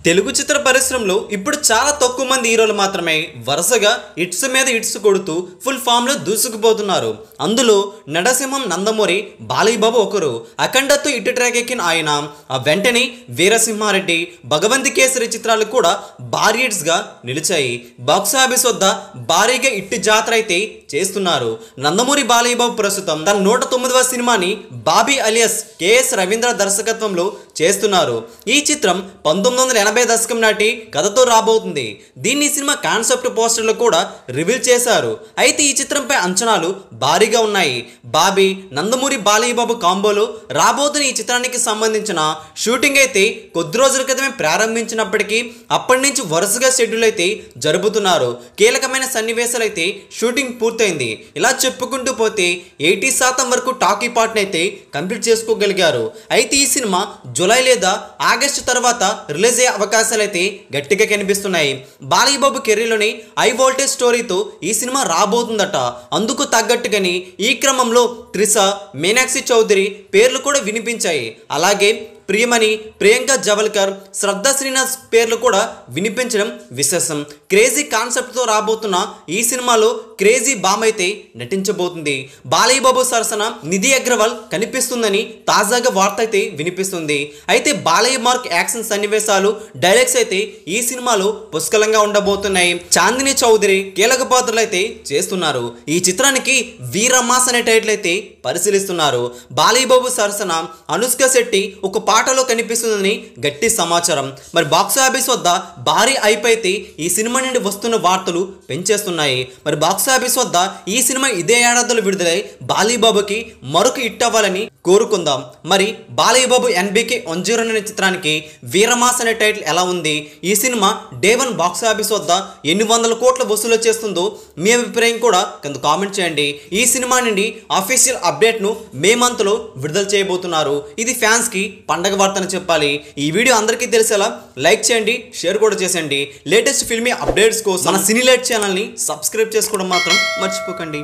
తెలుగు చిత్ర పరిశ్రమలో ఇప్పుడు చాలా తక్కువ మంది హీరోలు మాత్రమే వరుసగా హిట్స్ మీద హిట్స్ కొడుతూ ఫుల్ ఫామ్లో దూసుకుపోతున్నారు. అందులో నటసింహం నందమూరి బాలయ్య బాబు ఒకరు. అఖండతో హిట్ ట్రాక్ ఎక్కిన ఆయన వెంటనే వీరసింహారెడ్డి, భగవంతి కేసరి చిత్రాలు కూడా భారీ హిట్స్గా నిలిచాయి. బాక్సాఫీస్ వద్ద భారీగా హిట్ జాతర అయితే చేస్తున్నారు. నందమూరి బాలయ్య బాబు ప్రస్తుతం తన 109వ సినిమాని బాబీ అలియాస్ కెఎస్ రవీంద్ర దర్శకత్వంలో చేస్తున్నారు. ఈ చిత్రం 1980 దశకం నాటి కథతో రాబోతుంది. దీన్ని సినిమా కాన్సెప్ట్ పోస్టర్లు కూడా రివీల్ చేశారు. అయితే ఈ చిత్రంపై అంచనాలు భారీగా ఉన్నాయి. బాబీ నందమూరి బాలయ్య బాబు కాంబోలో రాబోతున్న ఈ చిత్రానికి సంబంధించిన షూటింగ్ అయితే కొద్ది రోజుల క్రితమే ప్రారంభించినప్పటికీ అప్పటి నుంచి వరుసగా షెడ్యూల్ అయితే జరుపుతున్నారు. కీలకమైన సన్నివేశాలు అయితే షూటింగ్ పూర్తయింది. ఇలా చెప్పుకుంటూ పోతే 80% వరకు టాకీ పార్ట్ని అయితే కంప్లీట్ చేసుకోగలిగారు. అయితే ఈ సినిమా జూలై లేదా ఆగస్టు తర్వాత రిలీజ్ అయ్యే అవకాశాలు అయితే గట్టిగా కనిపిస్తున్నాయి. బాలయ్య బాబు కెరీర్లోని హై వోల్టేజ్ స్టోరీతో ఈ సినిమా రాబోతుందట. అందుకు తగ్గట్టుగాని ఈ క్రమంలో త్రిష, మీనాక్షి చౌదరి పేర్లు కూడా వినిపించాయి. అలాగే ప్రియమణి, ప్రియాంక జవల్కర్, శ్రద్ధా శ్రీనివాస్ పేర్లు కూడా వినిపించడం విశేషం. క్రేజీ కాన్సెప్ట్తో రాబోతున్న ఈ సినిమాలో క్రేజీ బామ్ అయితే నటించబోతుంది. బాలయ్య బాబు సరసన నిధి అగ్రవాల్ కనిపిస్తుందని తాజాగా వార్త అయితే వినిపిస్తుంది. అయితే బాలయ్య మార్క్ యాక్షన్ సన్నివేశాలు, డైలాగ్స్ అయితే ఈ సినిమాలో పుష్కలంగా ఉండబోతున్నాయి. చాందిని చౌదరి కీలక పాత్రలు అయితే చేస్తున్నారు. ఈ చిత్రానికి వీరమాస్ అనే టైటిల్ అయితే పరిశీలిస్తున్నారు. బాలయ్య బాబు సరసన అనుష్క శెట్టి ఒక పాటలో కనిపిస్తుందని గట్టి సమాచారం. మరి బాక్సాఫీస్ వద్ద భారీ హైప్ అయితే ఈ సినిమా నుండి వస్తున్న వార్తలు పెంచేస్తున్నాయి. మరి బాక్సాఫీస్ వద్ద ఈ సినిమా ఇదే ఏడాదిలో విడుదలై బాలయ్య బాబుకి మరొక హిట్ అవ్వాలని కోరుకుందాం. మరి బాలయ్య బాబు NBK 109 అనే చిత్రానికి వీరమాస్ అనే టైటిల్ ఎలా ఉంది? ఈ సినిమా డే 1 బాక్సాఫీస్ వద్ద ఎన్ని వందల కోట్ల వసూలు చేస్తుందో మీ అభిప్రాయం కూడా కింద కామెంట్ చేయండి. ఈ సినిమా నుండి అఫీషియల్ అప్డేట్ను మే మంత్లో విడుదల చేయబోతున్నారు. ఇది ఫ్యాన్స్కి పండగ వార్తని చెప్పాలి. ఈ వీడియో అందరికీ తెలిసేలా లైక్ చేయండి, షేర్ కూడా చేసేయండి. లేటెస్ట్ ఫిల్మీ అప్డేట్స్ కోసం మన సినీ లైట్ ఛానల్ని సబ్స్క్రైబ్ చేసుకోవడం మాత్రం మర్చిపోకండి.